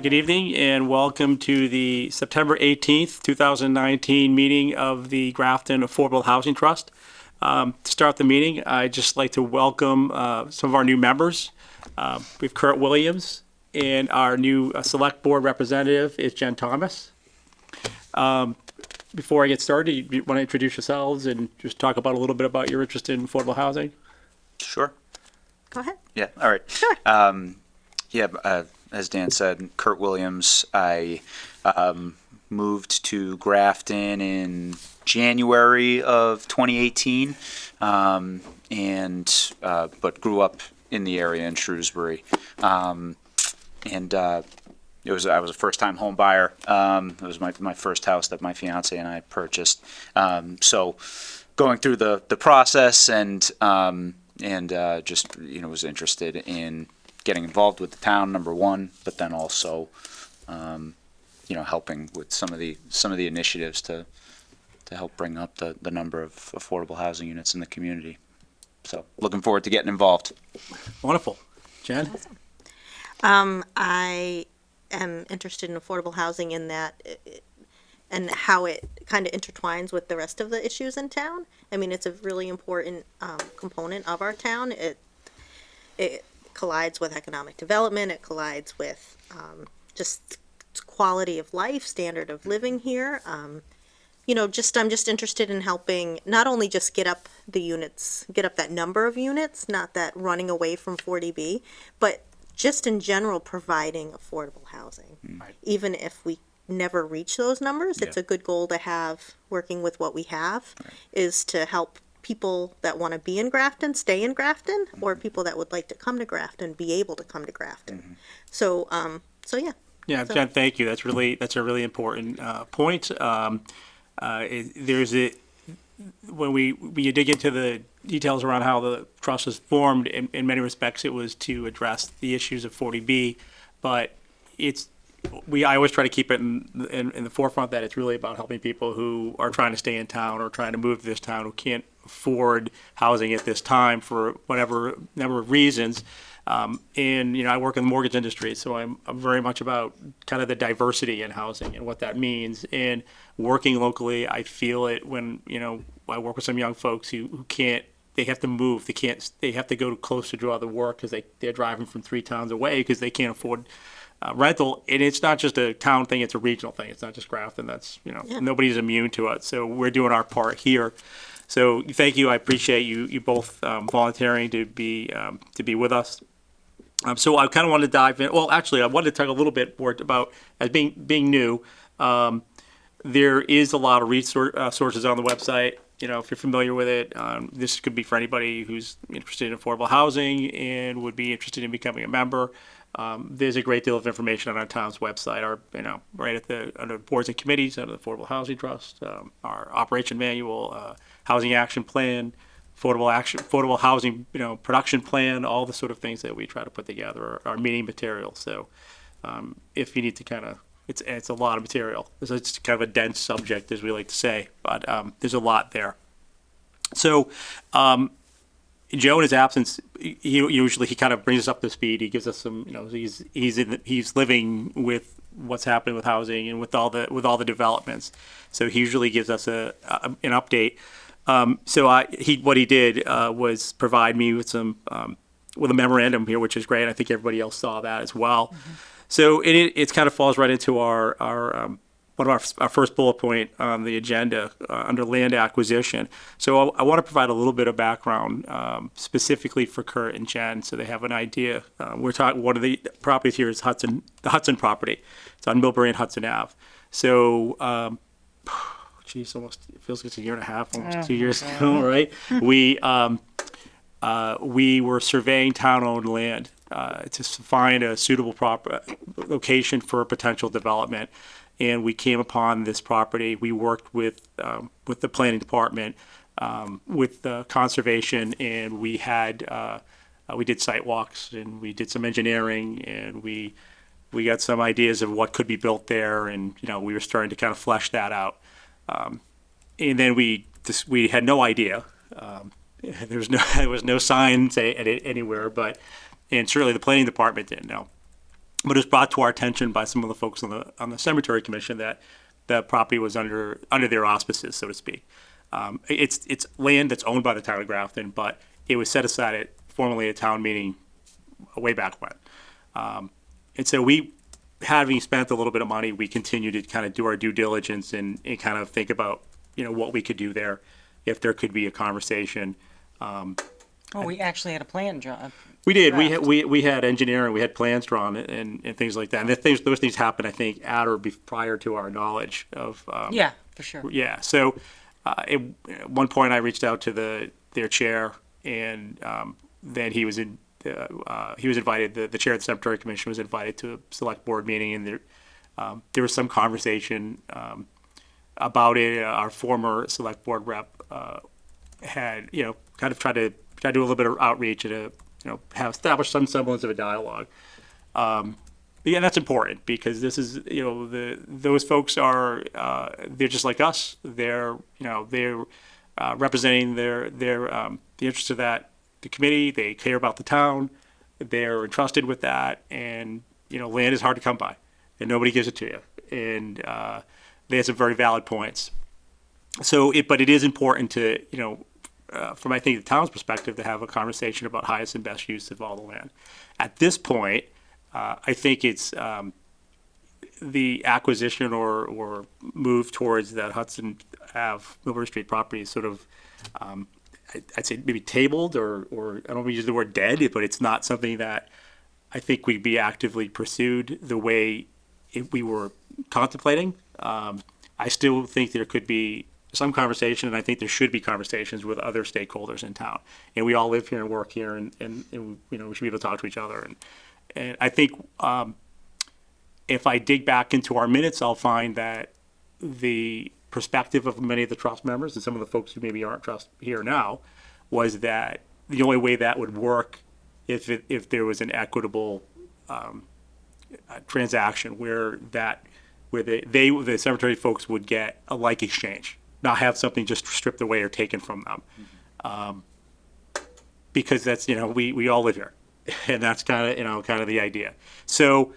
Good evening and welcome to the September 18th, 2019 meeting of the Grafton Affordable Housing Trust. To start the meeting, I'd just like to welcome some of our new members. We have Kurt Williams, and our new select board representative is Jen Thomas. Before I get started, you want to introduce yourselves and just talk about a little bit about your interest in affordable housing? Sure. Go ahead. Yeah. All right. Sure. As Dan said, Kurt Williams. I moved to Grafton in January of 2018, but grew up in the area in Shrewsbury. I was a first-time home buyer. It was my first house that my fiance and I purchased. So going through the process and just was interested in getting involved with the town, number one, but then also helping with some of the initiatives to help bring up the number of affordable housing units in the community. So looking forward to getting involved. Wonderful. Jen? I am interested in affordable housing in that and how it kind of intertwines with the rest of the issues in town. I mean, it's a really important component of our town. It collides with economic development. It collides with just quality of life, standard of living here. I'm just interested in helping not only just get up that number of units, not that running away from 40B, but just in general providing affordable housing. Right. Even if we never reach those numbers, it's Yeah. a good goal to have working with what we have, is to help people that want to be in Grafton stay in Grafton, or people that would like to come to Grafton be able to come to Grafton. So yeah. Yeah, So- Jen, thank you. That's a really important point. When you dig into the details around how the trust was formed, in many respects, it was to address the issues of 40B, but I always try to keep it in the forefront that it's really about helping people who are trying to stay in town or trying to move to this town, who can't afford housing at this time for whatever number of reasons. I work in the mortgage industry, so I'm very much about kind of the diversity in housing and what that means. And working locally, I feel it when, I work with some young folks who can't, they have to move. They have to go close to draw the work because they're driving from 3 towns away because they can't afford rental. And it's not just a town thing, it's a regional thing. It's not just Grafton. That's, Nobody's immune to it. So we're doing our part here. So thank you. I appreciate you both volunteering to be with us. So I kind of wanted to dive in. Well, actually, I wanted to talk a little bit more about, as being new, there is a lot of resources on the website. If you're familiar with it, this could be for anybody who's interested in affordable housing and would be interested in becoming a member. There's a great deal of information on our town's website, right under boards and committees, under the Affordable Housing Trust, our operation manual, housing action plan, affordable housing, production plan, all the sort of things that we try to put together, our meeting material. So, if you need to it's a lot of material. It's kind of a dense subject, as we like to say, but there's a lot there. So, Joe, in his absence, he kind of brings us up to speed. He gives us some, he's living with what's happening with housing and with all the developments. So he usually gives us an update. What he did was provide me with with a memorandum here, which is great. I think everybody else saw that as well. Mm-hmm. So it kind of falls right into our one of our first bullet point on the agenda under land acquisition. So I want to provide a little bit of background specifically for Kurt and Jen, so they have an idea. We're talking, one of the properties here is the Hudson property. It's on Millbury and Hudson Ave. So, almost, it feels like it's a year and a half, almost 2 years ago, right? We were surveying town-owned land to find a suitable location for a potential development. And we came upon this property. We worked with the planning department, with conservation, and we did site walks and we did some engineering, and we got some ideas of what could be built there, and we were starting to kind of flesh that out. And then we had no idea. There was no signs anywhere, and certainly the planning department didn't know. But it was brought to our attention by some of the folks on the cemetery commission that the property was under their auspices, so to speak. It's land that's owned by the town of Grafton, but it was set aside at formally a town meeting way back when. And so we, having spent a little bit of money, we continue to kind of do our due diligence and kind of think about, what we could do there, if there could be a conversation. Oh, we actually had a plan, John. We did. Draft. We had engineering, we had plans drawn and things like that. And those things happened, I think, at or prior to our knowledge of. Yeah, for sure. Yeah. So at one point, I reached out to their chair, and then he was invited. The chair of the cemetery commission was invited to a select board meeting, and there was some conversation about it. Our former select board rep had kind of tried to do a little bit of outreach and have established some semblance of a dialogue. Yeah, that's important because this is those folks are they're just like us. They're representing the interests of the committee. They care about the town. They're entrusted with that, and land is hard to come by, and nobody gives it to you. And they have some very valid points. But it is important to from I think the town's perspective to have a conversation about highest and best use of all the land. At this point, I think it's the acquisition or move towards that Hudson Ave Millbury Street property is sort of I'd say maybe tabled or I don't want to use the word dead, but it's not something that I think would be actively pursued the way we were contemplating. I still think there could be some conversation, and I think there should be conversations with other stakeholders in town. And we all live here and work here, and we should be able to talk to each other. And I think if I dig back into our minutes, I'll find that the perspective of many of the trust members and some of the folks who maybe aren't trust here now was that the only way that would work if there was an equitable transaction where the cemetery folks would get a like exchange, not have something just stripped away or taken from them, because that's we all live here, and that's kind of the idea. So,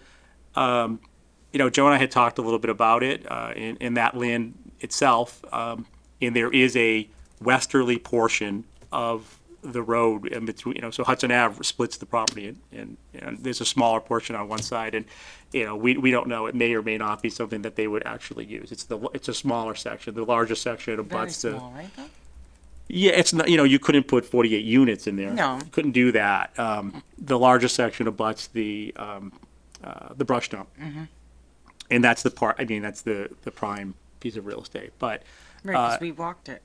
Joe and I had talked a little bit about it in that land itself, and there is a westerly portion of the road in between. So Hudson Ave splits the property, and there's a smaller portion on one side, and we don't know. It may or may not be something that they would actually use. It's a smaller section. The largest section Very abuts the. small, right? Though? Yeah, it's not. You couldn't put 48 units in there. No. You couldn't do that. The largest section abuts the brush dump, and that's the part. I mean, that's the prime piece of real estate. But Right, because we walked it.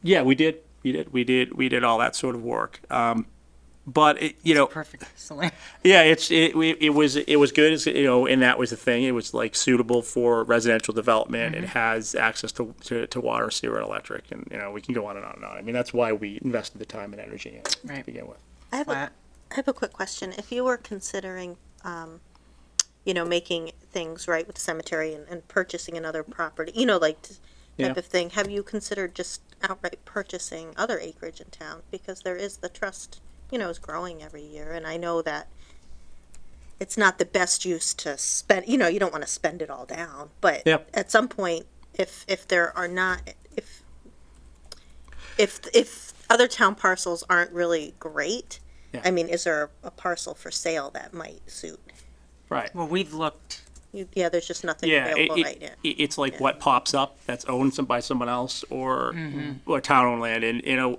yeah, we did all that sort of work. But Perfect. Excellent. yeah, it was good, and that was the thing. It was like suitable for residential development. It has access to water, sewer, and electric, and we can go on and on and on. I mean, that's why we invested the time and energy in it Right. to begin with. I Flat. have a quick question. If you were considering, making things right with the cemetery and purchasing another property, Yeah. type of thing, have you considered just outright purchasing other acreage in town? Because there is the trust, is growing every year, and I know that it's not the best use to spend. You don't want to spend it all down, but Yep. at some point, if there are not, if other town parcels aren't really great. Yeah. I mean, is there a parcel for sale that might suit? Right. Well, we've looked. Yeah, there's just nothing Yeah, available right now. it's like what pops up that's owned by someone else or town-owned land. And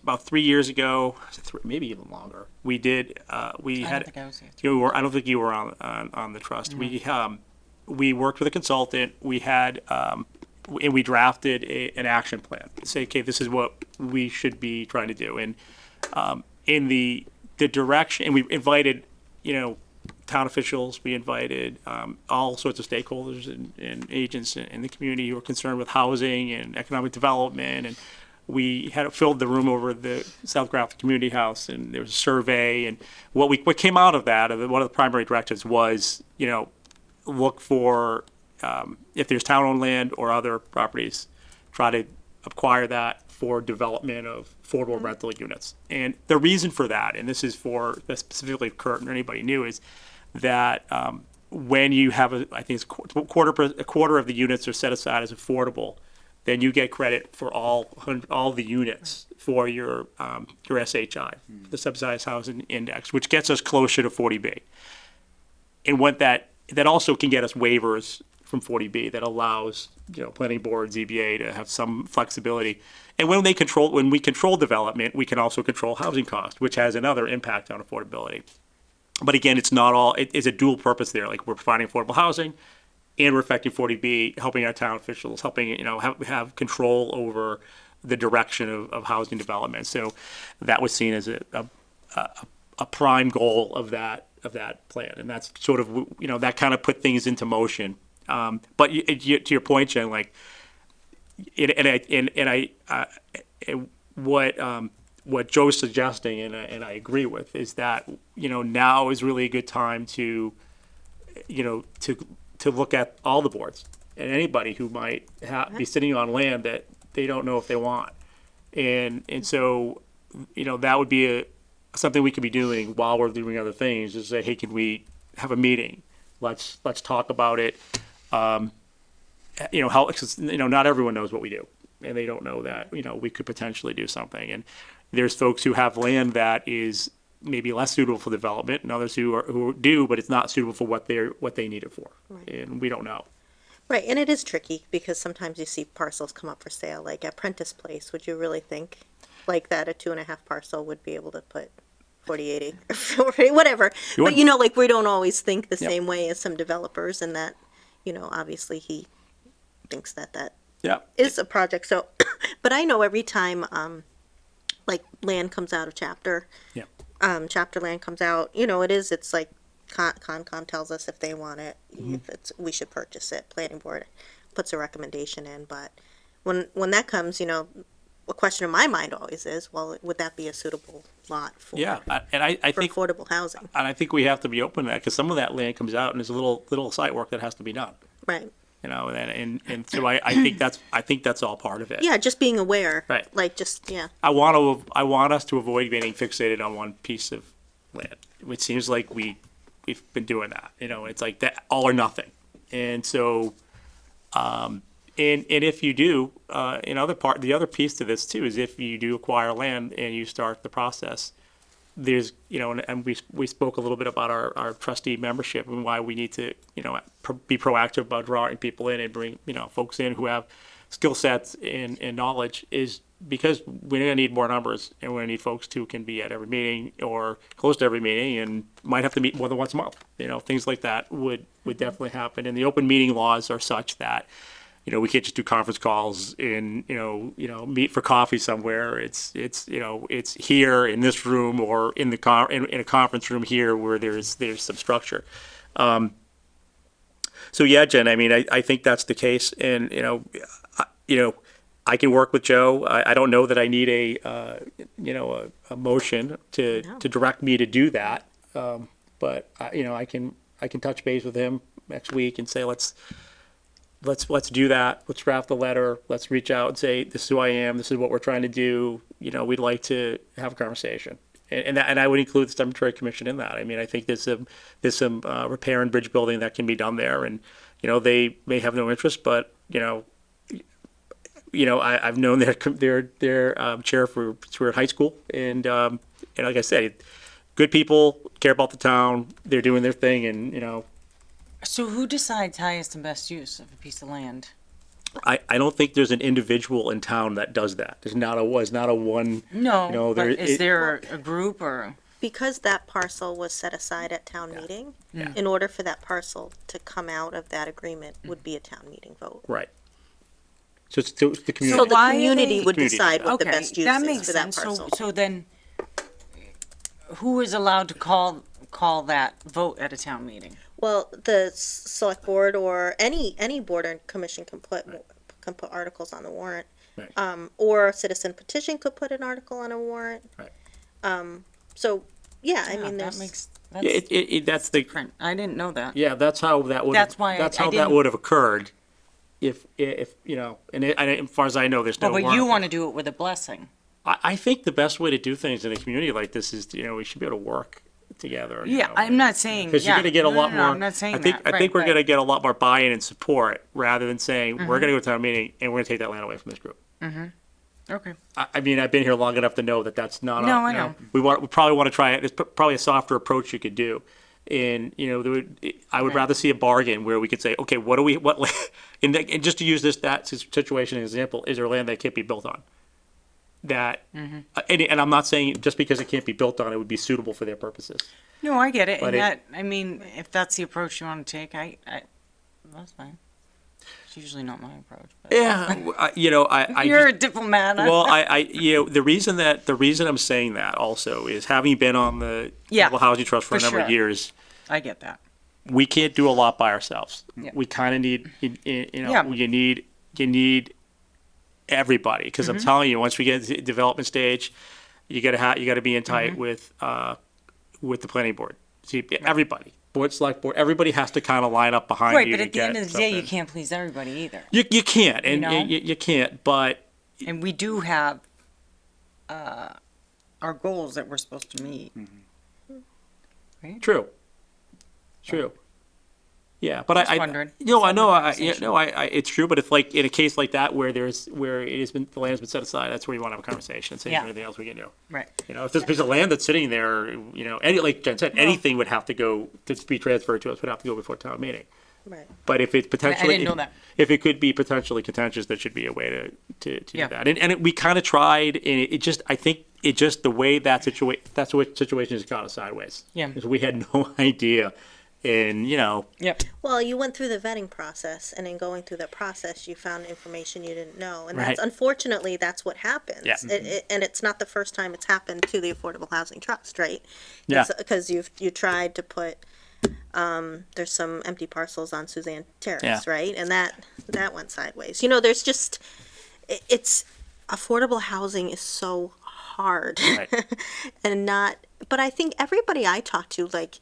about 3 years ago, maybe even longer, we did. We I had. don't think I was here. I don't think you were on the trust. We worked with a consultant. We had and we drafted an action plan. Say, okay, this is what we should be trying to do. And in the direction, and we invited, town officials. We invited all sorts of stakeholders and agents in the community who were concerned with housing and economic development. And we had filled the room over at the South Grafton Community House, and there was a survey. And what came out of that, one of the primary directives was, look for if there's town-owned land or other properties, try to acquire that for development of affordable rental units. And the reason for that, and this is for specifically Kurt and anybody new, is that when you have I think it's a quarter of the units are set aside as affordable, then you get credit for all the units for your SHI, the subsidized housing index, which gets us closer to 40B. And what that also can get us waivers from 40B that allows, planning board, ZBA to have some flexibility. And when we control development, we can also control housing cost, which has another impact on affordability. But again, it's not all, it's a dual purpose there. Like, we're providing affordable housing and we're affecting 40B, helping our town officials, helping, have control over the direction of housing development. So that was seen as a prime goal of that plan. And that's sort of, that kind of put things into motion. But to your point, Jen, like, what Joe's suggesting, and I agree with, is that, now is really a good time to look at all the boards and anybody who might be sitting on land that they don't know if they want. And so, that would be something we could be doing while we're doing other things, is say, hey, can we have a meeting? Let's talk about it. How, not everyone knows what we do, and they don't know that, we could potentially do something. And there's folks who have land that is maybe less suitable for development, and others who do, but it's not suitable for what they need it for. Right. And we don't know. Right, and it is tricky because sometimes you see parcels come up for sale, like at Prentice Place. Would you really think like that a 2.5 parcel would be able to put 40, 80, whatever? But like, we don't always think the same way as some developers, and that, obviously he thinks that is a project. So, but I know every time, like, land comes out of chapter, chapter land comes out, it's like Concom tells us if they want it, if we should purchase it. Planning board puts a recommendation in, but when that comes, a question in my mind always is, well, would that be a suitable lot for I think affordable housing? And I think we have to be open to that, because some of that land comes out and there's a little site work that has to be done. Right. And so I think that's all part of it. Yeah, just being aware. Right. Like, just, yeah. I want us to avoid getting fixated on one piece of land. It seems like we've been doing that. It's like that, all or nothing. And so, and if you do, the other piece to this too is, if you do acquire land and you start the process, there's, and we spoke a little bit about our trustee membership and why we need to, be proactive about drawing people in and bring, folks in who have skill sets and knowledge, is because we're going to need more numbers, and we're going to need folks who can be at every meeting or close to every meeting, and might have to meet more than once a month. Things like that would definitely happen. And the open meeting laws are such that, we can't just do conference calls and, meet for coffee somewhere. It's here in this room, or in in a conference room here where there's some structure. So yeah, Jen, I think that's the case. And, I can work with Joe. I don't know that I need a motion to direct me to do that. But I can touch base with him next week and say, let's do that. Let's draft the letter. Let's reach out and say, this is who I am. This is what we're trying to do. We'd like to have a conversation. And I would include the Cemetery Commission in that. I think there's some repair and bridge building that can be done there. And, they may have no interest, but, I've known their chair for high school. And like I said, good people, care about the town. They're doing their thing. And, So who decides highest and best use of a piece of land? I don't think there's an individual in town that does that. There's not a one. No, but is there a group or? Because that parcel was set aside at town meeting, in order for that parcel to come out of that agreement would be a town meeting vote. Right. So it's the community. So the why are community they- would Community. decide what the Okay, best use that is makes for that sense. parcel. So then, who is allowed to call that vote at a town meeting? Well, the select board or any board or commission can put articles on the warrant. Right. Or a citizen petition could put an article on a warrant. Right. So, yeah, I Yeah, mean, that there's, makes That's the different. I didn't know that. yeah. That's how that would. That's why That's I how that didn't- would have occurred. If and as far as I know, there's no. But you warrant. want to do it with a blessing. I think the best way to do things in a community like this is, we should be able to work together. Yeah, I'm not saying, Because yeah. you're going to get a No, lot no, more. no, I'm not saying I think that. I think Right, we're right. going to get a lot more buy-in and support rather than saying we're going to go to town meeting and we're going to take that land away from this group. Okay. I mean, I've been here long enough to know that that's not. No, a, I know. We probably want to try it. There's probably a softer approach you could do, and I would Right. rather see a bargain where we could say, okay, and just to use that situation as an example, is there land that can't be built on? That, and I'm not saying just because it can't be built on, it would be suitable for their purposes. No, I get it. But And it- that, I mean, if that's the approach you want to take, that's fine. It's usually not my approach. But Yeah, I you're just, a diplomat. well, the reason I'm saying that also is having been on the Yeah, Affordable Housing Trust for a for number of sure. years. I get that. We can't do a lot by ourselves. Yeah. We kind of need, Yeah. you need everybody. Because I'm telling you, once we get to the development stage, you gotta be in tight with the planning board. See, everybody, board, select board, everybody has to kind of line up behind Right, you but to at the end get of the day, you something. can't please everybody either. You can't, and know? you can't. But And we do have our goals that we're supposed to meet. true. Yeah, but Just I wondering. I know, Conversation. it's true. But if like in a case like that where the land's been set aside, that's where you want to have a conversation. Say Yeah. anything else we can do. Right. If there's a piece of land that's sitting there, like Jen said, anything would have to go to be transferred to us would have to go before town meeting. Right. But if it's potentially, didn't know that. if it could be potentially contentious, there should be a way to Yeah. do that. And we kind of tried, and it just, I think it just the way that's the situation has gone sideways. Yeah. Because we had no idea, and Yep. Well, you went through the vetting process, and in going through that process, you found information you didn't know, and that's Right. unfortunately that's what happens. Yeah. And it's not the first time it's happened to the Affordable Housing Trust, right? Yeah. Because you tried to put there's some empty parcels on Suzanne Terrace, Yeah. right? And that went sideways. There's just it's affordable housing is so hard, Right. and not. But I think everybody I talk to, like,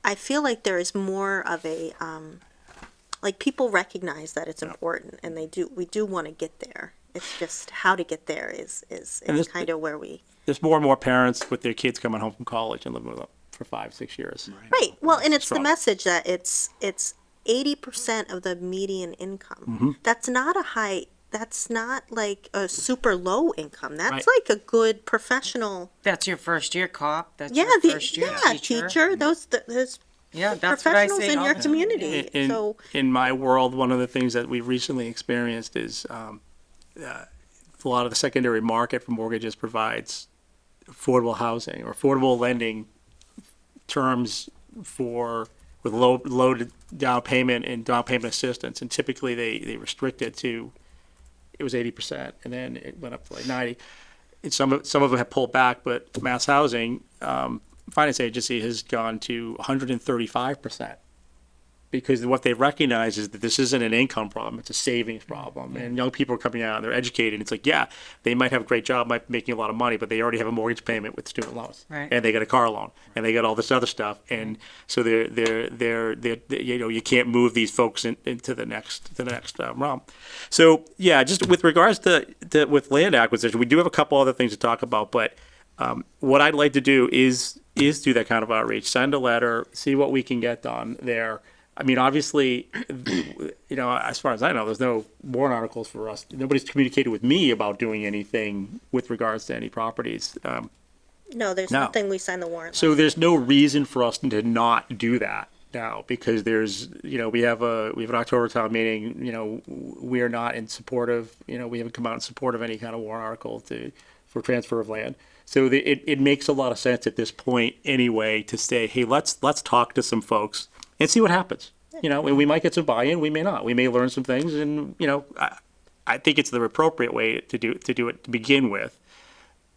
I feel like there is more of a like people recognize that it's important, and we do want to get there. It's just how to get there is And this- kind of where we. there's more and more parents with their kids coming home from college and living with them for 5-6 years. Right. Well, and it's the Strong. message that it's 80% of the median income. That's not a high. That's not like a super low income. That's Right. like a good professional. That's your first year cop. That's Yeah, your first year teacher. Those Yeah, that's what I professionals say in all your the time. community. In, So in my world, one of the things that we've recently experienced is a lot of the secondary market for mortgages provides affordable housing or affordable lending terms with low down payment and down payment assistance, and typically they restrict it to it was 80%, and then it went up to like 90. And some of them have pulled back, but Mass Housing Finance Agency has gone to 135%. Because what they recognize is that this isn't an income problem, it's a savings problem. And young people are coming out and they're educated. And it's like, yeah, they might have a great job, might be making a lot of money, but they already have a mortgage payment with student loans. Right. And they got a car loan and they got all this other stuff. And so they're you can't move these folks into the next realm. So yeah, just with regards to with land acquisition, we do have a couple other things to talk about, but what I'd like to do is do that kind of outreach, send a letter, see what we can get done there. I mean, obviously, as far as I know, there's no warrant articles for us. Nobody's communicated with me about doing anything with regards to any properties. no, there's No. nothing we sign the warrant. So there's no reason for us to not do that now, because there's, we have an October town meeting. We are not in support of, we haven't come out in support of any kind of warrant article for transfer of land. So it makes a lot of sense at this point anyway to say, hey, let's talk to some folks and see what happens. And we might get some buy-in, we may not. We may learn some things, and I think it's the appropriate way to do it to begin with.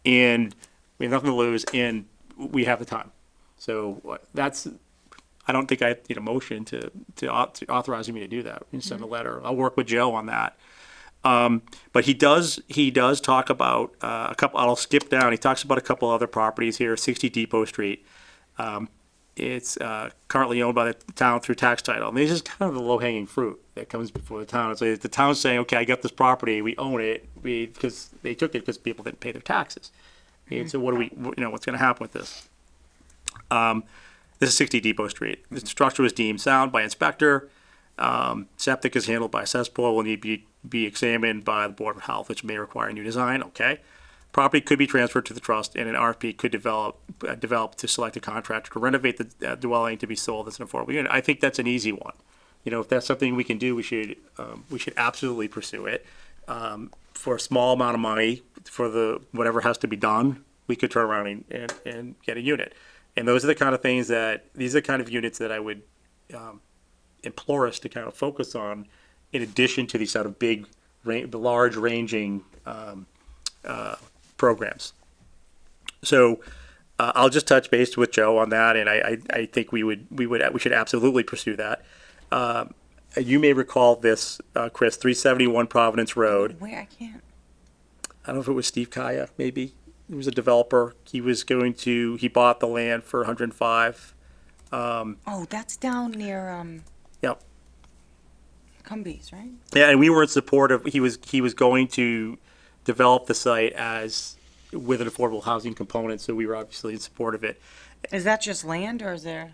And we have nothing to lose, and we have the time. So I don't think I need a motion to authorizing me to do that. We can send a letter. I'll work with Joe on that. But he does talk about a couple. I'll skip down. He talks about a couple other properties here. 60 Depot Street. It's currently owned by the town through tax title. And this is kind of the low-hanging fruit that comes before the town. It's like the town's saying, okay, I got this property, we own it, because they took it because people didn't pay their taxes. And so what do we, what's going to happen with this? This is 60 Depot Street. The structure was deemed sound by inspector. Septic is handled by cesspool, will need to be examined by the Board of Health, which may require new design, okay. Property could be transferred to the trust, and an RFP could develop to select a contractor to renovate the dwelling to be sold as an affordable unit. I think that's an easy one. You know, if that's something we can do, we should absolutely pursue it. For a small amount of money, for the, whatever has to be done, we could turn around and get a unit. And those are the kind of things these are the kind of units that I would, implore us to kind of focus on, in addition to these sort of big, the large ranging, programs. So, I'll just touch base with Joe on that, and I think we should absolutely pursue that. You may recall this, Chris, 371 Providence Road. Wait, I can't. I don't know if it was Steve Kaya, maybe. He was a developer. He bought the land for 105. Oh, that's down near, Yep. Cumbies, right? Yeah, and we were in support of, he was going to develop the site with an affordable housing component, so we were obviously in support of it. Is that just land or is there?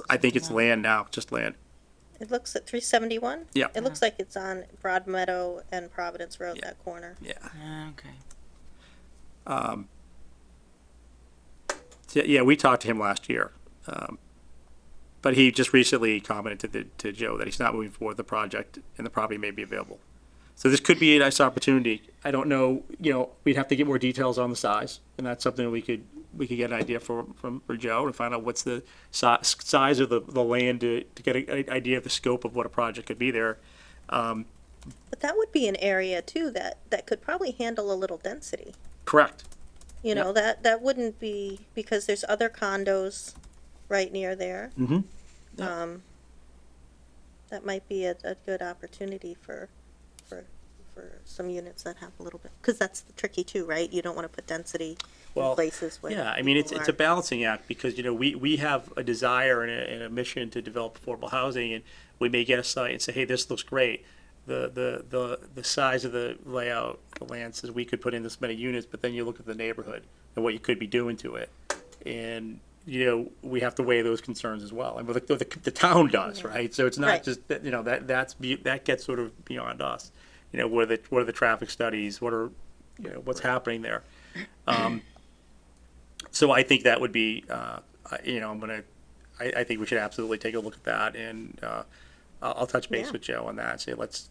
I think it's land now, just land. It looks at 371. Yeah. It looks like it's on Broad Meadow and Providence Road, that corner. Yeah. Okay. So, yeah, we talked to him last year. But he just recently commented to Joe that he's not moving forward with the project and the property may be available. So this could be a nice opportunity. I don't know, we'd have to get more details on the size, and that's something we could get an idea for Joe to find out what's the size of the land to get an idea of the scope of what a project could be there. But that would be an area too that could probably handle a little density. Correct. You know, that wouldn't be, because there's other condos right near there. Mm-hmm. That might be a good opportunity for some units that have a little bit, because that's tricky too, right? You don't want to put density in places where. Yeah, I mean, it's people a are- balancing act, because, we have a desire and a mission to develop affordable housing, and we may get a site and say, hey, this looks great. The size of the layout, the land says we could put in this many units, but then you look at the neighborhood and what you could be doing to it. And, we have to weigh those concerns as well. And the town does, right? So it's not Right. just, that gets sort of beyond us. What are the traffic studies? What are, what's happening there? So I think that would be, I think we should absolutely take a look at that, and I'll touch base Yeah. with Joe on that and say, let's,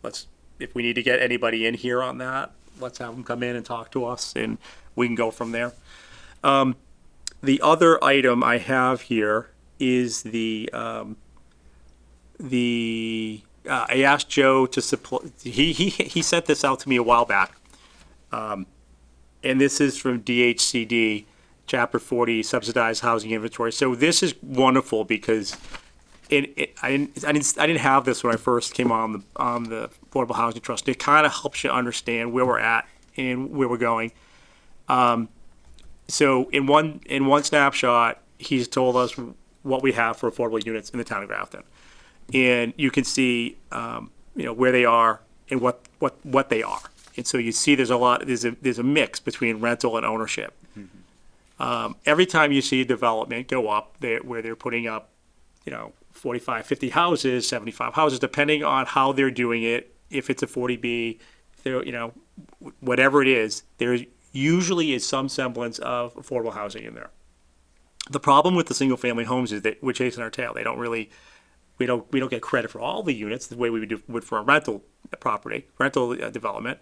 if we need to get anybody in here on that, let's have them come in and talk to us, and we can go from there. The other item I have here is I asked Joe to supply, he sent this out to me a while back. And this is from DHCD, Chapter 40, Subsidized Housing Inventory. So this is wonderful because I didn't have this when I first came on the Affordable Housing Trust. It kind of helps you understand where we're at and where we're going. So in one snapshot, he's told us what we have for affordable units in the town of Grafton, and you can see where they are and what they are. And so you see there's a mix between rental and ownership. Every time you see development go up where they're putting up 45, 50 houses, 75 houses, depending on how they're doing it, if it's a 40B, whatever it is, there usually is some semblance of affordable housing in there. The problem with the single family homes is that we're chasing our tail. We don't get credit for all the units the way we would for a rental property, rental development.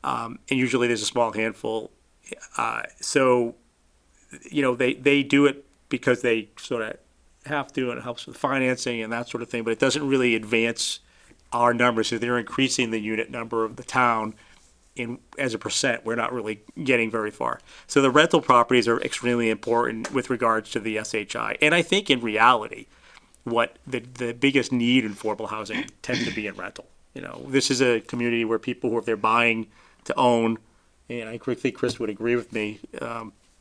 And usually there's a small handful. So they do it because they sort of have to, and it helps with financing and that sort of thing, but it doesn't really advance our numbers. So they're increasing the unit number of the town as a percent. We're not really getting very far. So the rental properties are extremely important with regards to the SHI. And I think in reality, what the biggest need in affordable housing tends to be in rental. This is a community where people who, if they're buying to own, and I think Chris would agree with me,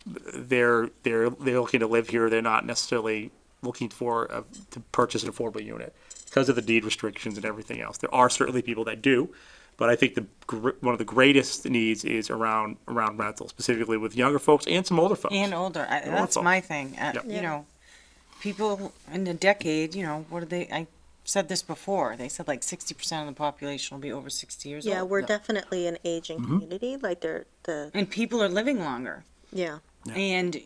they're looking to live here. They're not necessarily looking to purchase an affordable unit because of the deed restrictions and everything else. There are certainly people that do, but I think one of the greatest needs is around rental, specifically with younger folks and some older folks. And older. That's folks. my thing. Yep. You know, people in a decade, what do they, I said this before, they said like 60% of the population will be over 60 years Yeah, old. we're definitely an aging community, like And people are living longer. yeah. And,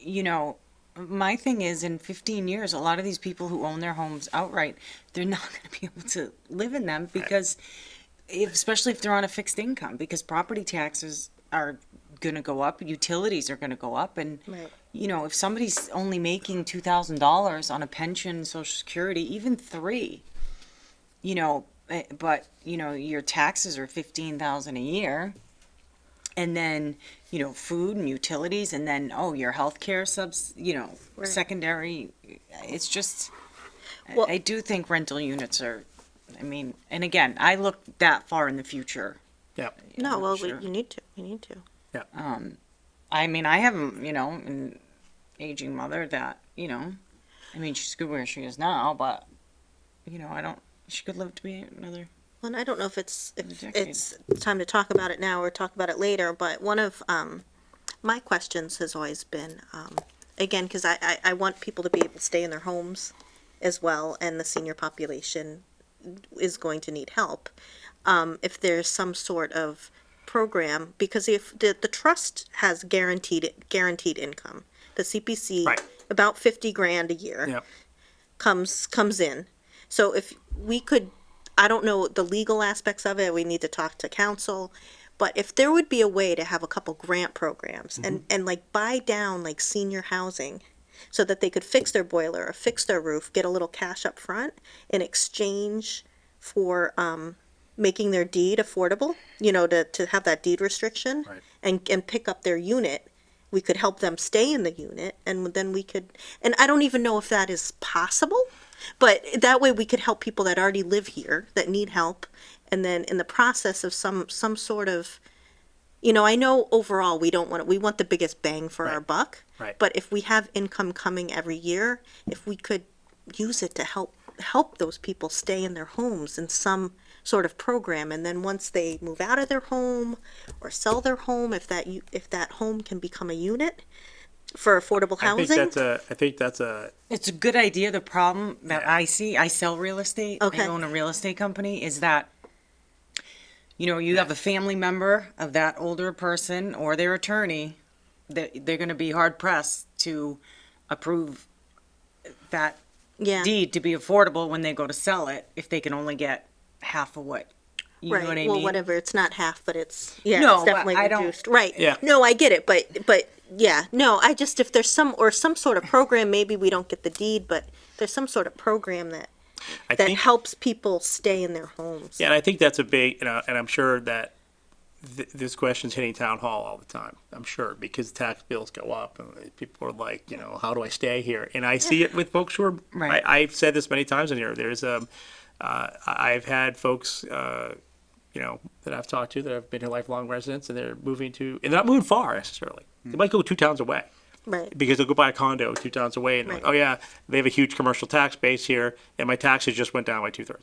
my thing is, in 15 years, a lot of these people who own their homes outright, they're not going to be able to live in them because, especially if they're on a fixed income, because property taxes are going to go up, utilities are going to go up. And, Right. if somebody's only making $2,000 on a pension, Social Security, even three, but, your taxes are $15,000 a year. And then, food and utilities, and then, your healthcare Right. secondary. It's just, Well- I do think rental units are, and again, I look that far in the future. Yeah. No, I'm well, sure. you need to. We need to. I have, an aging mother that, she's good where she is now, but, she could live to be another. Well, and I don't know if it's decade. time to talk about it now or talk about it later, but one of my questions has always been, again, because I want people to be able to stay in their homes as well, and the senior population is going to need help. If there's some sort of program, because if the trust has guaranteed income, the CPC Right. about 50 grand a year Yep. comes in. So if we could, I don't know the legal aspects of it, we need to talk to council, but if there would be a way to have a couple grant programs and like buy down like senior housing so that they could fix their boiler or fix their roof, get a little cash up front in exchange for making their deed affordable, to have that deed restriction Right. and pick up their unit. We could help them stay in the unit, and then we could, and I don't even know if that is possible, but that way we could help people that already live here that need help, and then in the process of some sort of, I know overall we want the biggest bang for our Right. buck, Right. but if we have income coming every year, if we could use it to help those people stay in their homes in some sort of program, and then once they move out of their home or sell their home, if that home can become a unit for affordable housing. I think that's a It's a good idea. The problem that Yeah. I see, I sell real estate. Okay. I own a real estate company. Is that, you have a family member of that older person or their attorney, that they're going to be hard pressed to approve that Yeah. deed to be affordable when they go to sell it if they can only get half of what. You Right. know what I Well, mean? whatever. It's not half, but it's No, it's but definitely I don't- reduced. Right. Yeah. No, I get it, but yeah, no. I just if there's some sort of program, maybe we don't get the deed, but there's some sort of program that I that think helps people stay in their homes. Yeah, and I think that's a big, and I'm sure that this question's hitting town hall all the time. I'm sure because tax bills go up and people are like, how do I stay here? And I see it with folks who are. Right. I've said this many times in here. There's I've had folks, that I've talked to that have been here lifelong residents, and they're moving to, and they're not moving far necessarily. They might go 2 towns away. Right. Because they'll go buy a condo 2 towns away, and they're like, Right. oh yeah, they have a huge commercial tax base here, and my taxes just went down by 2/3.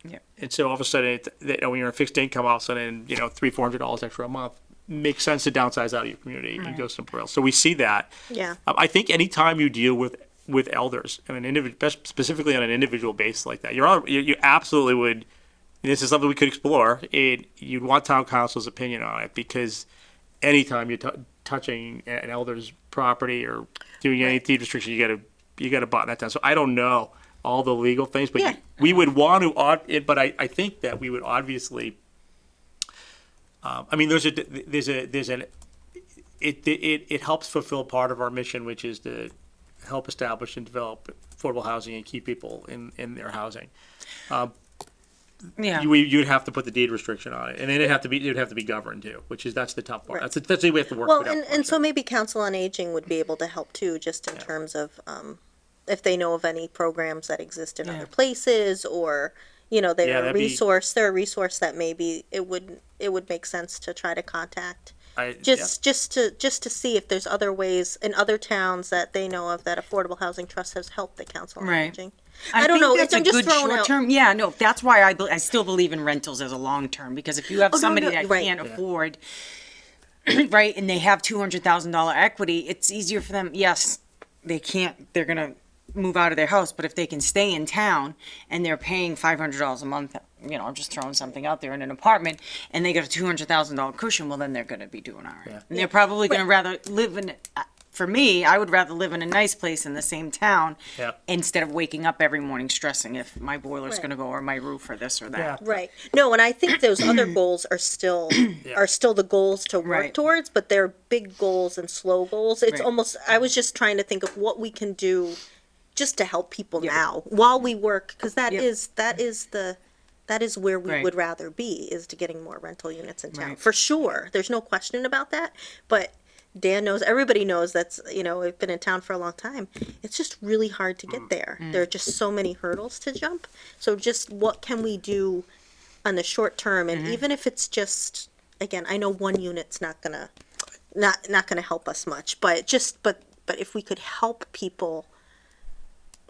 Yeah. And so all of a sudden, when you're in fixed income, all of a sudden, $300-400 extra a month makes sense to downsize out of your community and go somewhere else. So we see that. Yeah. I think anytime you deal with elders and specifically on an individual basis like that, you absolutely would. This is something we could explore. You'd want town council's opinion on it, because anytime you're touching an elder's property or doing any deed restriction, you got to button that down. So I don't know all the legal things, but Yeah. we would want to. But I think that we would obviously. It helps fulfill part of our mission, which is to help establish and develop affordable housing and keep people in their housing. Yeah. You'd have to put the deed restriction on it, and then it'd have to be governed too, that's the tough part. Right. That's the way we have to work Well, it out. and so maybe Council on Aging would be able to help too, just in terms of if they know of any programs that exist in Yeah. other places, or Yeah, they're a that'd be- resource. They're a resource that maybe it would make sense to try to contact. Yeah. Just to see if there's other ways in other towns that they know of that Affordable Housing Trust has helped the Council on Right. Aging. I don't think know. That's I'm a just good throwing short out. term. Yeah, no, that's why I still believe in rentals as a long term, because if you have Oh, no, somebody no, that right. can't afford, right, and they have $200,000 equity, it's easier for them. Yes, they can't. They're gonna move out of their house, but if they can stay in town and they're paying $500 a month, you know, I'm just throwing something out there in an apartment, and they get a $200,000 cushion, well, then they're going to be doing all right. And they're probably going to rather live in. For me, I would rather live in a nice place in the same town Yeah. instead of waking up every morning stressing if my boiler's Right. going to go or my roof or this or that. Right. No, and I think those other goals are still the goals to work Right. towards, but they're big goals and slow goals. It's Right. almost I was just trying to think of what we can do just to help people Yep. now while we work, because that Yep. is where we Right. would rather be, is to getting more rental units in town. Right. For sure. There's no question about that. But Dan knows, everybody knows, that's, you know, we've been in town for a long time. It's just really hard to get there. There are just so many hurdles to jump. So just what can we do on the short term? And even if it's just, again, I know one unit's not gonna help us much, but but if we could help people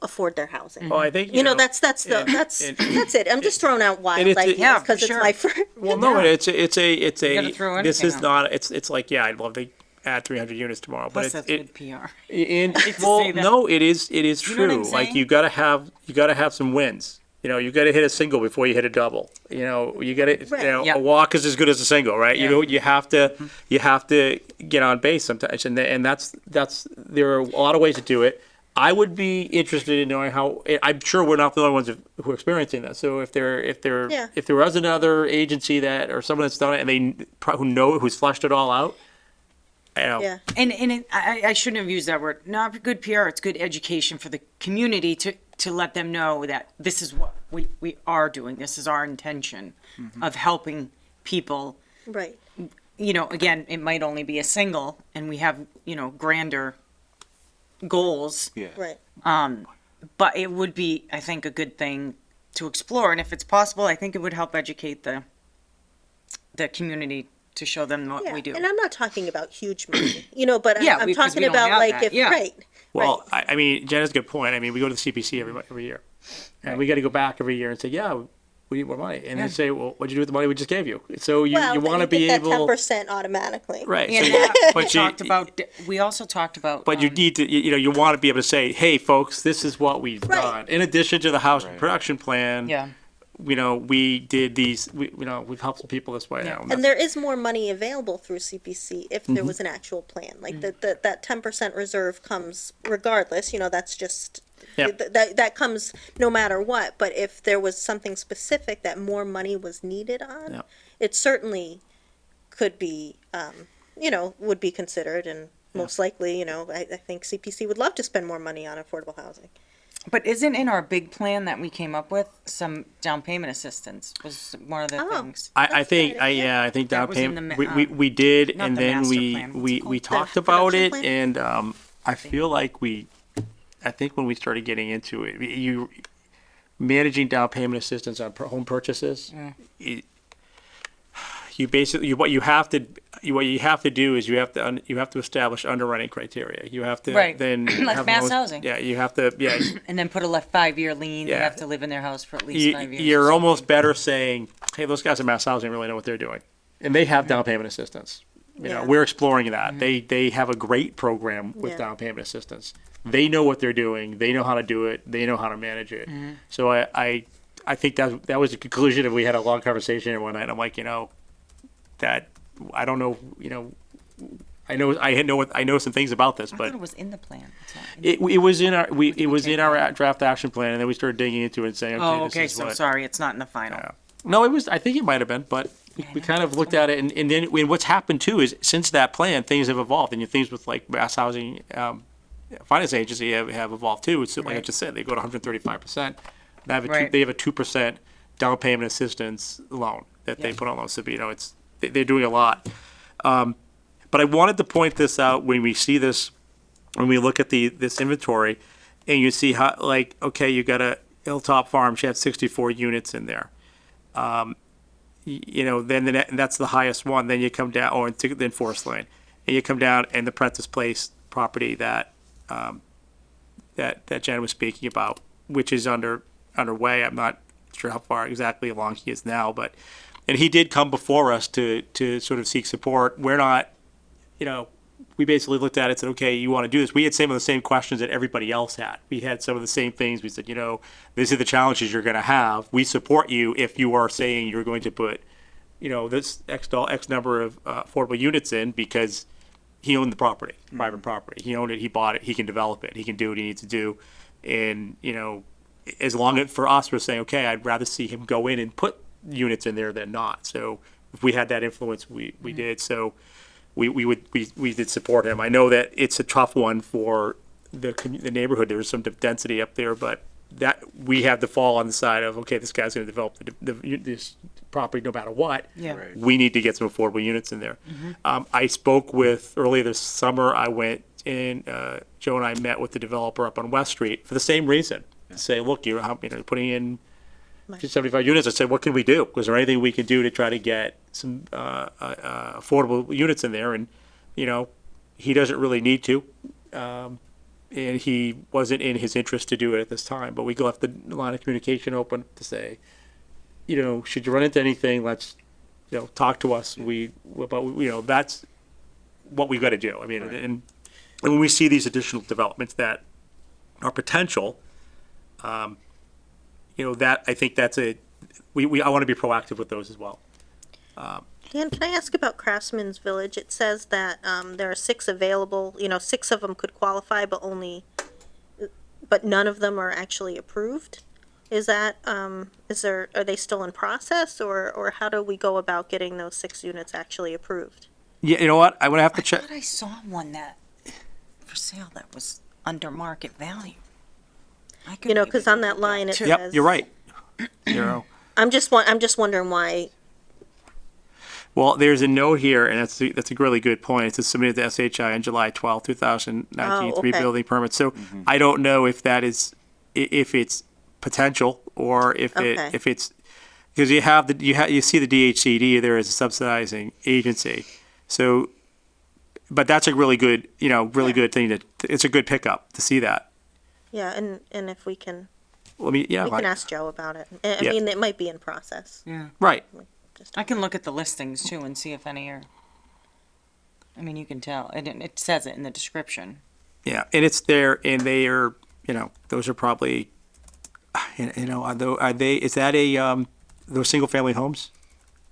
afford their housing. Well, I think, You know, that's and- that's and- it. I'm just throwing out wild it's a- ideas Yeah, for because it's sure. my first. Well, no, it's a, gotta throw this anything is out. not, it's like, yeah, I'd love to add 300 units tomorrow, Plus, but that's it's, good PR. well, say that. no, it is know what I'm true. Like, saying? you gotta have some wins. You know, you gotta hit a single before you hit a double. You know, you gotta, Right. you know, Yeah. a walk is as good as a single, right? Yeah. You know, you have to get on base sometimes, and that's there are a lot of ways to do it. I would be interested in knowing how. I'm sure we're not the only ones who are experiencing that. So if Yeah. there was another agency that or someone that's done it and who's fleshed it all out, you know, Yeah. And I shouldn't have used that word. Not good PR. It's good education for the community to let them know that this is what we are doing. This is our intention of helping people. Right. You know, again, it might only be a single, and we have, you know, grander goals. Yeah. Right. But it would be, I think, a good thing to explore. And if it's possible, I think it would help educate the community to show them what Yeah. we do. And I'm not talking about huge money, you know, but Yeah, I'm because talking we don't about have like that. if Yeah. right. Well, right. I mean, Jen has a good point. I mean, we go to the CPC every year, and we got to go back every year and say, yeah, we need more money, and they say, well, what'd you do with the money we just gave you? So you Well, want to be get that able, 10% automatically. right? And So that, we but you, talked about. We also talked about. but you need to, you know, you want to be able to say, hey, folks, this is what we've Right. done. In addition to the housing production plan, Yeah. you know, we did these, you know, we've helped some people this way now. And there is more money available through CPC if Mm-hmm. there was an actual plan. Like that 10% reserve comes regardless. You know, that's just Yep. that comes no matter what. But if there was something specific that more money was needed on, Yep. it certainly could be, you know, would be considered. And most likely, you know, I think CPC would love to spend more money on affordable housing. But isn't in our big plan that we came up with some down payment assistance was one of the Oh. things. I think, That's a good idea. I think That down was in payment, the we did, not and the then master we, plan. What's we, it we called? talked The about production it, plan? and, I feel like I think when we started getting into it, managing down payment assistance on home purchases, you basically, what you have to do is you have to establish underwriting criteria. You have to Right. then Like have mass loans- housing. Yeah, you have to, yeah. And then put a 5-year lien. They Yeah. have to live in their house for at least 5 years. You're almost better saying, hey, those guys at Mass Housing really know what they're doing. And they have down payment assistance. You know, Yeah. we're exploring that. They have a great program with Yeah. down payment assistance. They know what they're doing. They know how to do it. They know how to manage it. So I think that was the conclusion. If we had a long conversation one night, I'm like, you know, that I don't know, you know, I know some things about this, I but thought it was in the plan. It's not in it was in our draft action plan, and then we started digging into it and saying, okay, Oh, this okay. is So what. sorry, it's not in the final. Yeah. No, it was. I think it might have been, but we kind of looked at it, and then what's happened too is since that plan, things have evolved, and things with like Mass Housing Finance Agency have evolved too. So like I Right. just said, they go to 135%. They have Right. they have a 2% down payment assistance loan that they Yeah. put on loans. So you know, they're doing a lot. But I wanted to point this out when we see this, when we look at this inventory, and you see how, like, okay, you got a Hilltop Farm, she had 64 units in there. You know, then that's the highest one. Then you come down, or then Forest Lane, and you come down, and the Prentice Place property that Jen was speaking about, which is underway. I'm not sure how far exactly along he is now, and he did come before us to sort of seek support. We're not, you know, we basically looked at it and said, okay, you want to do this. We had some of the same questions that everybody else had. We had some of the same things. We said, these are the challenges you're going to have. We support you if you are saying you're going to put, this X number of affordable units in, because he owned the property, private property. He owned it, he bought it, he can develop it, he can do what he needs to do. And, as long as for us, we're saying, okay, I'd rather see him go in and put units in there than not. So if we had that influence, we did. So we did support him. I know that it's a tough one for the neighborhood. There's some density up there, but that we have to fall on the side of, okay, this guy's going to develop this property no matter what. Yeah. Right. We need to get some affordable units in there. I spoke with, earlier this summer, I went in, Joe and I met with the developer up on West Street for the same reason. To say, look, you're putting in 75 units. I said, what can we do? Was there anything we can do to try to get some affordable units in there? And, he doesn't really need to. And he wasn't in his interest to do it at this time. But we left the line of communication open to say, should you run into anything, let's, talk to us. That's what we've got to do. I mean, and when we see these additional developments that are potential, that I think that's I want to be proactive with those as well. Dan, can I ask about Craftsman's Village? It says that there are 6 available. 6 of them could qualify, but none of them are actually approved. Is that are they still in process, or how do we go about getting those 6 units actually approved? Yeah, you know what? I'm gonna have to I check. thought I saw one that for sale that was under market value. I could maybe Because on that look line it too. says. Yep, you're right. I'm just wondering why. Well, there's a note here, and that's a really good point. It says submitted to SHI on July 12, 2019, Oh, 3 okay. building permits. So I don't know if that is, if it's potential or if Okay. it's, because you see the DHCD there as a subsidizing agency. So, but that's a really good, good thing it's a good pickup to see that. Yeah, and if we can We can ask Joe about it. I Yeah. mean, it might be in process. Yeah. Right. I can look at the listings too and see if any are. I mean, you can tell. It says it in the description. Yeah, and it's there, and they are, those are probably, are they? Is that those single family homes?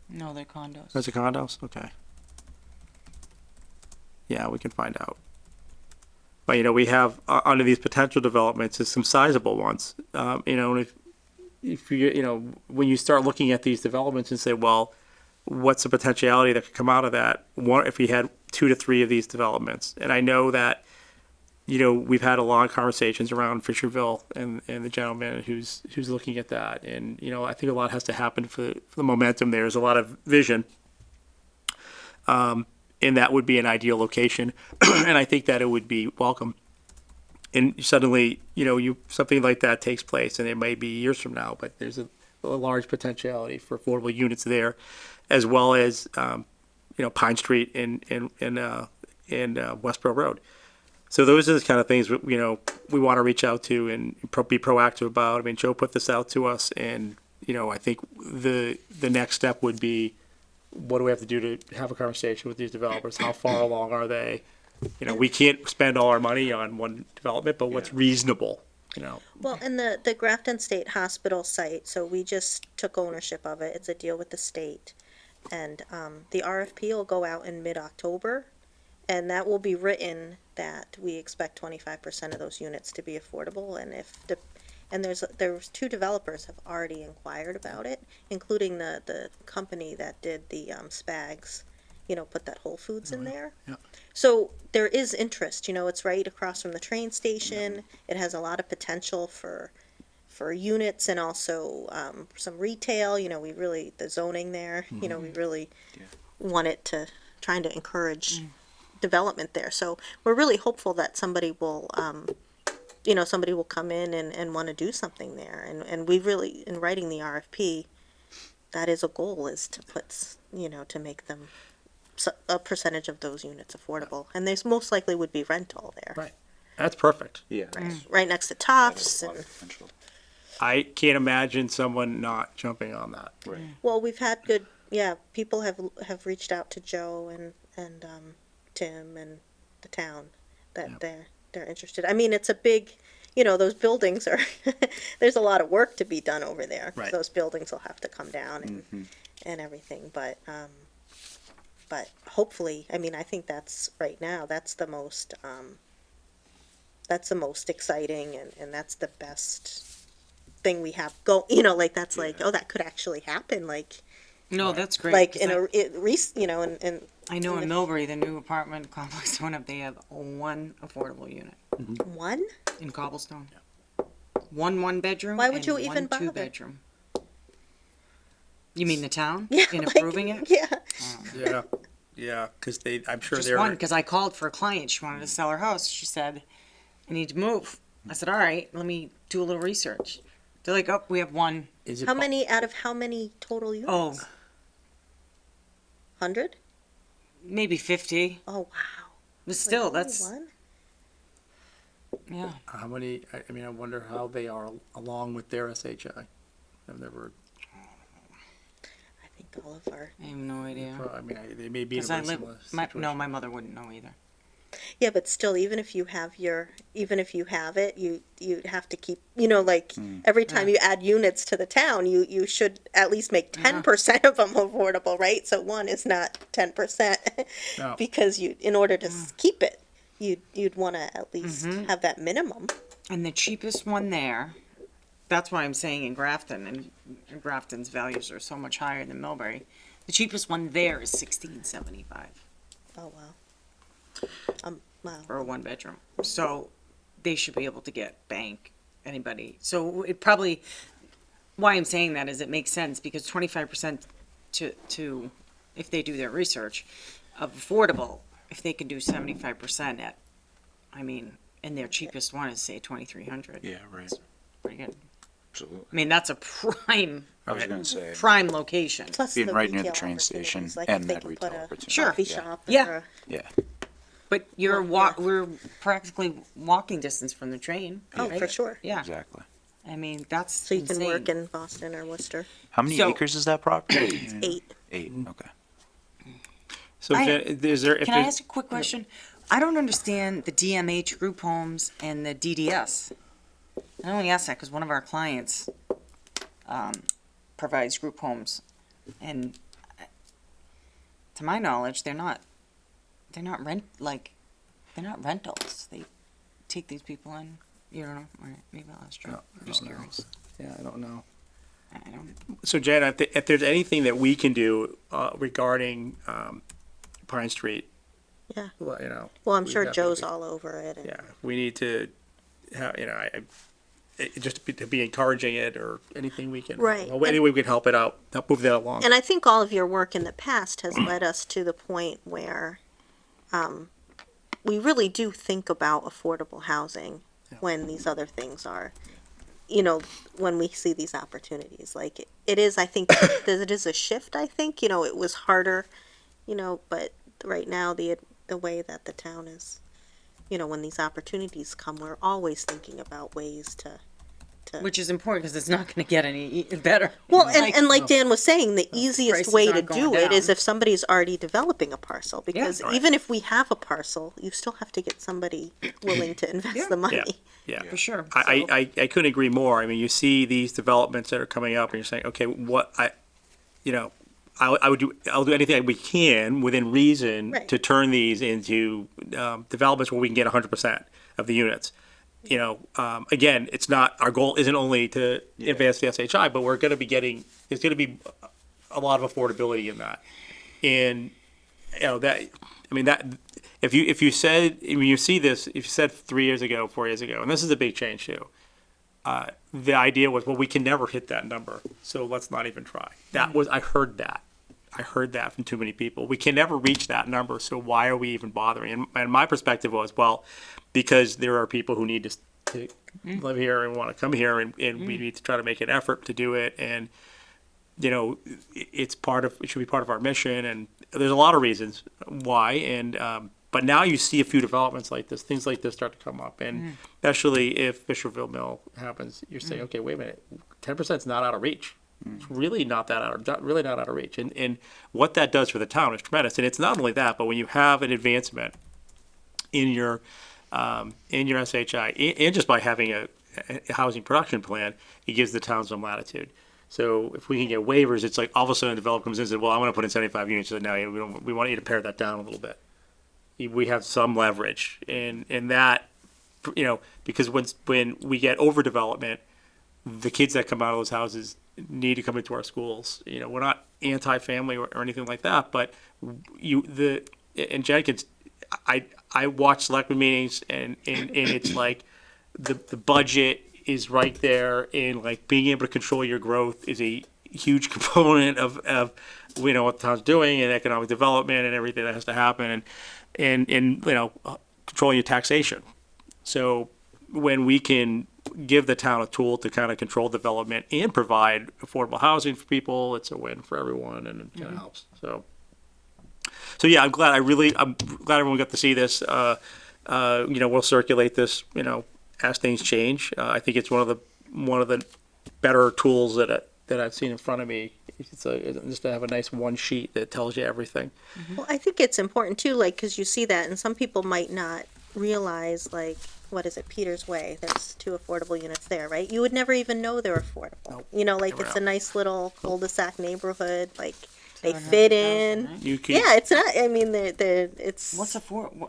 No, they're condos. Those are condos. Okay. Yeah, we can find out. But we have under these potential developments is some sizable ones. And if you when you start looking at these developments and say, well, what's the potentiality that could come out of that? One, if we had 2 to 3 of these developments, and I know that we've had a lot of conversations around Fisherville and the gentleman who's looking at that, and I think a lot has to happen for the momentum. There's a lot of vision. And that would be an ideal location, and I think that it would be welcome. And suddenly, something like that takes place, and it may be years from now, but there's a large potentiality for affordable units there, as well as Pine Street and Westboro Road. So those are the kind of things we want to reach out to and be proactive about. I mean, Joe put this out to us, and I think the next step would be, what do we have to do to have a conversation with these developers? How far along are they? We can't spend all our money on one development, but what's reasonable? Well, and the Grafton State Hospital site, so we just took ownership of it. It's a deal with the state. And the RFP will go out in mid-October, and that will be written that we expect 25% of those units to be affordable. And there's 2 developers have already inquired about it, including the company that did the Spags, put that Whole Foods in there. Yeah. So there is interest, it's right across from the train station. It has a lot of potential for units and also some retail. The zoning there, we really wanted to trying to encourage development there. So we're really hopeful that somebody will somebody will come in and want to do something there. And we really, in writing the RFP, that is a goal, is to put, to make them a percentage of those units affordable. And there's most likely would be rental there. Right. That's perfect. Yeah. Right next to Tufts. And, I can't imagine someone not jumping on that. Right. well, we've had good, people have reached out to Joe and Tim and the town that they're interested. I mean, it's a big, those buildings are, there's a lot of work to be done over there. Right. Those buildings will have to come down and everything, but hopefully, I mean, I think that's, right now, that's the most exciting and that's the best thing we have that's like, oh, that could actually happen, No, that's great. like 'cause in I know in Millbury, the new apartment complex went up, they have one affordable unit one? in Cobblestone. One bedroom. Why would and you even one bother? 2-bedroom. You mean the town? Yeah. In like, approving it? Yeah. Yeah, because I'm sure Just they're. one, because I called for a client. She wanted to sell her house. She said, I need to move. I said, all right, let me do a little research. They're like, oh, we have one. Is it How many out of how many total units? Oh, 100? maybe 50. Oh, wow. But still, Only that's, one? yeah. How many? I mean, I wonder how they are along with their SHI. I've never. I think all of our. I have no idea. I mean, they may be in a Because I very live, similar my, situation. no, my mother wouldn't know either. Yeah, but still, even if you have it, you'd have to keep, every time you add units to the town, you should at least make 10% of them affordable, right? So one is not 10% No. because in order to keep it, you'd want to at least have that minimum. And the cheapest one there, that's why I'm saying in Grafton, and Grafton's values are so much higher than Millbury. The cheapest one there is $16.75 Oh, wow. Wow. for a 1-bedroom. So they should be able to get bank, anybody. So it probably, why I'm saying that is it makes sense because 25% to, if they do their research, of affordable, if they can do 75% at, I mean, and their cheapest one is say 2,300. Yeah, right. Pretty good. Absolutely. I mean, that's a prime I was gonna say, prime location. Plus being the right near the retail train station opportunities, like and if they that can retail put a opportunity. Sure. coffee Yeah. shop. Yeah. Or a, Yeah. But you're Yeah. we're practically walking distance from the train. oh, right? for sure. Yeah. Exactly. I mean, that's So you can insane. work in Boston or Worcester. How many So- acres is that property? 8. 8. Okay. So is there? If Can I there's- ask a quick question? I don't understand the DMH group homes and the DDS. I only ask that because one of our clients provides group homes, and to my knowledge, they're not rentals. They take these people in. You don't know? All right, maybe I'll ask you. No, I'm just I don't know. curious. Yeah, I don't know. I don't. So Jen, if there's anything that we can do regarding Pine Street, Yeah. well, Well, I'm we sure definitely- Joe's all over it. And, Yeah, we need to have, just to be encouraging it or anything we can. Right. Well, any way we can help it out, help move that along. And I think all of your work in the past has led us to the point where we really do think about affordable housing when these other things are, when we see these opportunities. Like it is, I think, it is a shift, I think. It was harder, but right now the way that the town is, when these opportunities come, we're always thinking about ways to Which is important because it's not going to get any better. Well, Like- and like Dan was saying, the easiest prices way to aren't going do it is down. if somebody's already developing a parcel, because right. even if we have a parcel, you still have to get somebody willing to invest the money. Yeah. for sure. I couldn't agree more. I mean, you see these developments that are coming up, and you're saying, okay, I'll do anything we can within reason Right. to turn these into developments where we can get 100% of the units. Again, it's not, our goal isn't only to advance the SHI, but there's going to be a lot of affordability in that. And, if you said, when you see this, if you said 3 years ago, 4 years ago, and this is a big change too, the idea was, well, we can never hit that number, so let's not even try. I heard that from too many people. We can never reach that number, so why are we even bothering? And my perspective was, well, because there are people who need to live here and want to come here, and we need to try to make an effort to do it. And, it should be part of our mission, and there's a lot of reasons why. And, but now you see a few developments like this, things like this start to come up, and especially if Fisherville Mill happens, you're saying, okay, wait a minute, 10% is not out of reach. It's really not out of reach. And what that does for the town is tremendous. And it's not only that, but when you have an advancement in your SHI, and just by having a housing production plan, it gives the town some latitude. So if we can get waivers, it's like all of a sudden a developer comes in and says, well, I want to put in 75 units. So now we want you to pare that down a little bit. We have some leverage and that, because when we get overdevelopment, the kids that come out of those houses need to come into our schools. We're not anti-family or anything like that, but in Jenkins, I watch selectmen meetings and it's like the budget is right there, and like being able to control your growth is a huge component of what the town's doing and economic development and everything that has to happen, and controlling your taxation. So when we can give the town a tool to kind of control development and provide affordable housing for people, it's a win for everyone, and it kind of helps. So yeah, I'm glad everyone got to see this. We'll circulate this, as things change. I think it's one of the better tools that I've seen in front of me. It's just to have a nice one sheet that tells you everything. Well, I think it's important too, like, because you see that, and some people might not realize, like, what is it, Peters Way? There's 2 affordable units there, right? You would never even know they're affordable. Nope. Like, it's a nice little cul-de-sac neighborhood, like, they 700,000, fit in. right? You can, Yeah, it's not, I mean, it's.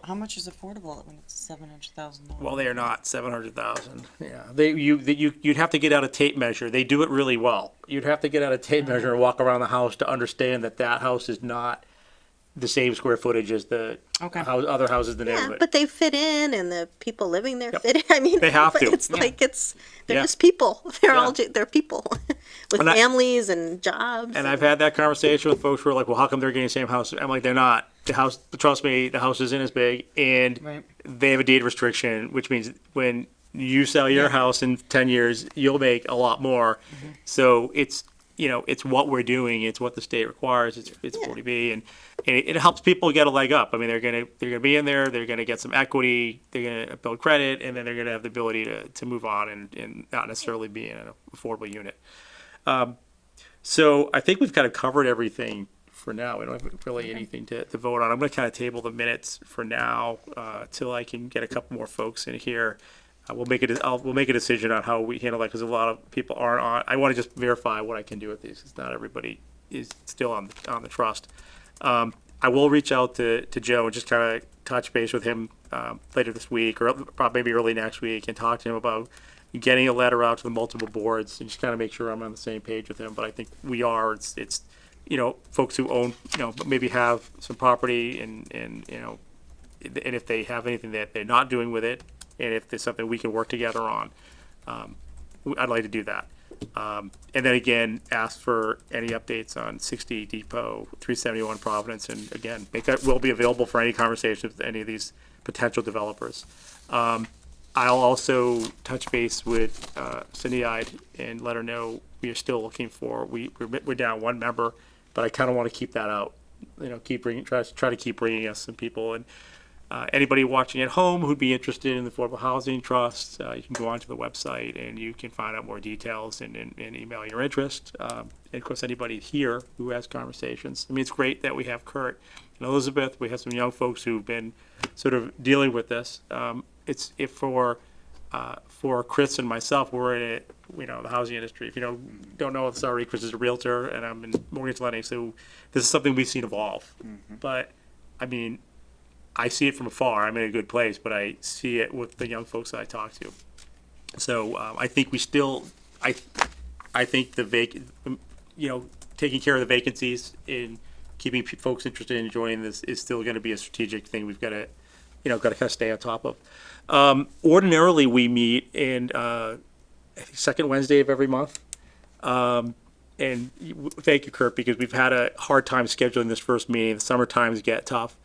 How much is affordable when it's $700,000? well, they are not 700,000. Yeah, you'd have to get out a tape measure. They do it really well. You'd have to get out a tape measure and walk around the house to understand that house is not the same square footage as the other houses in the Yeah, neighborhood. but they fit in, and the people living there Yep. fit in. I mean, They have to. It's Yeah. like they're Yeah. just people. They're Yeah. all they're people with And families and jobs. And I've had that conversation with folks who are like, well, how come they're getting the same house? I'm like, they're not. The house, trust me, the house isn't as big, and Right. they have a deed restriction, which means when you sell your house in 10 years, you'll make a lot more. So it's what we're doing. It's what the state requires. It's 40B, and it helps people get a leg up. I mean, they're gonna be in there. They're gonna get some equity. They're gonna build credit, and then they're gonna have the ability to move on and not necessarily be in an affordable unit. So I think we've kind of covered everything for now. We don't have really anything to vote on. I'm going to kind of table the minutes for now till I can get a couple more folks in here. We'll make a decision on how we handle that, because a lot of people aren't on. I want to just verify what I can do with these, because not everybody is still on the trust. I will reach out to Joe and just kind of touch base with him later this week, or probably maybe early next week, and talk to him about getting a letter out to the multiple boards and just kind of make sure I'm on the same page with him. But I think we are. It's folks who own, maybe have some property and if they have anything that they're not doing with it, and if there's something we can work together on, I'd like to do that. And then again, ask for any updates on 60 Depot, 371 Providence, and again, make that will be available for any conversation with any of these potential developers. I'll also touch base with Cindy Ide and let her know we are still looking for. We're down one member, but I kind of want to keep that out. Try to keep bringing us some people. And anybody watching at home who'd be interested in the Affordable Housing Trust, you can go onto the website and you can find out more details and email your interest. And of course, anybody here who has conversations. I mean, it's great that we have Kurt and Elizabeth. We have some young folks who've been sort of dealing with this. For Chris and myself, we're in it, the housing industry. If you don't know, sorry, Chris is a realtor and I'm in mortgage lending, so this is something we've seen evolve. But I mean, I see it from afar. I'm in a good place, but I see it with the young folks that I talk to. So I think I think taking care of the vacancies and keeping folks interested in joining this is still going to be a strategic thing. We've got to, kind of stay on top of. Ordinarily, we meet in I think second Wednesday of every month. And thank you, Kurt, because we've had a hard time scheduling this first meeting. The summer times get tough.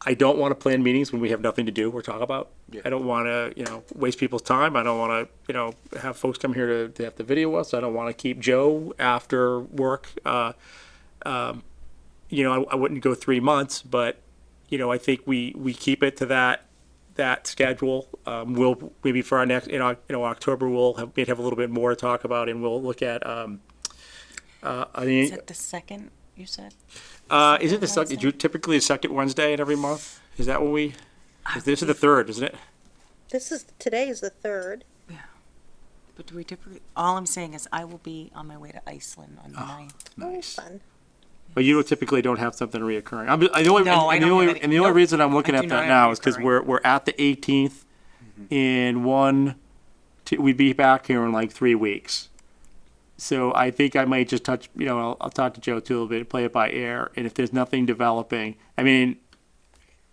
I don't want to plan meetings when we have nothing to do or talk about. Yeah. I don't want to, waste people's time. I don't want to, have folks come here to have to video us. I don't want to keep Joe after work. I wouldn't go 3 months, but, I think we keep it to that schedule. We'll maybe for our next, October, we'll have a little bit more to talk about, and we'll look at, Is that the second you said? Is it the second, typically the second Wednesday in every month? Is that what we, this is the third, isn't it? Today is the 3rd. But do we typically, all I'm saying is I will be on my way to Iceland on the 9th. Nice. Fun. But you don't typically don't have something reoccurring. The only, No, I and the don't only, have any- and the only nope. reason I'm looking I at do that not have now is because reoccurring. we're at the 18th, and we'd be back here in like 3 weeks. So I think I might just touch, I'll talk to Joe too a little bit, play it by ear, and if there's nothing developing, I mean,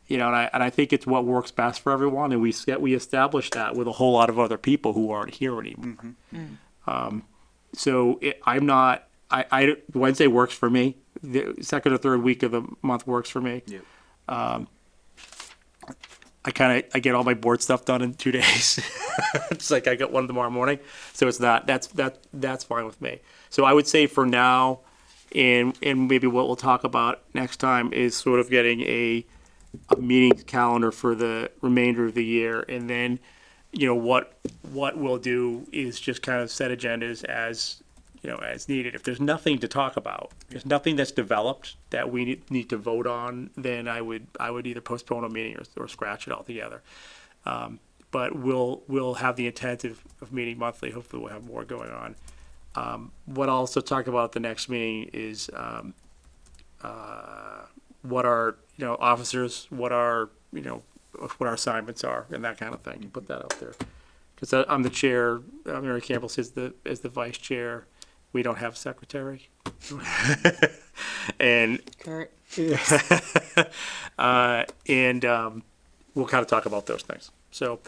and I think it's what works best for everyone, and we established that with a whole lot of other people who aren't here anymore. So Wednesday works for me. The second or third week of the month works for me. Yep. I get all my board stuff done in 2 days. It's like I got one tomorrow morning, so it's not that's fine with me. So I would say for now, and maybe what we'll talk about next time is sort of getting a meetings calendar for the remainder of the year, and then what we'll do is just kind of set agendas as needed. If there's nothing to talk about, there's nothing that's developed that we need to vote on, then I would either postpone a meeting or scratch it altogether. But we'll have the intent of meeting monthly. Hopefully we'll have more going on. What I'll also talk about at the next meeting is what our officers, what our assignments are, and that kind of thing. Put that out there, because I'm the chair. Mary Campbell is the vice chair. We don't have a secretary, and Kurt. and we'll kind of talk about those things. So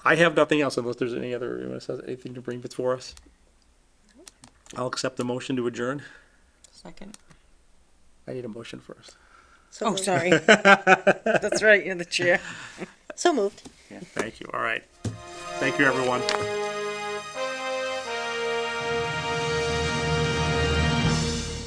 I have nothing else unless there's anything to bring before us. I'll accept the motion to adjourn. Second. I need a motion first. So Oh, moved. sorry. That's right, you're the chair. So moved. Thank you. All right. Thank you, everyone.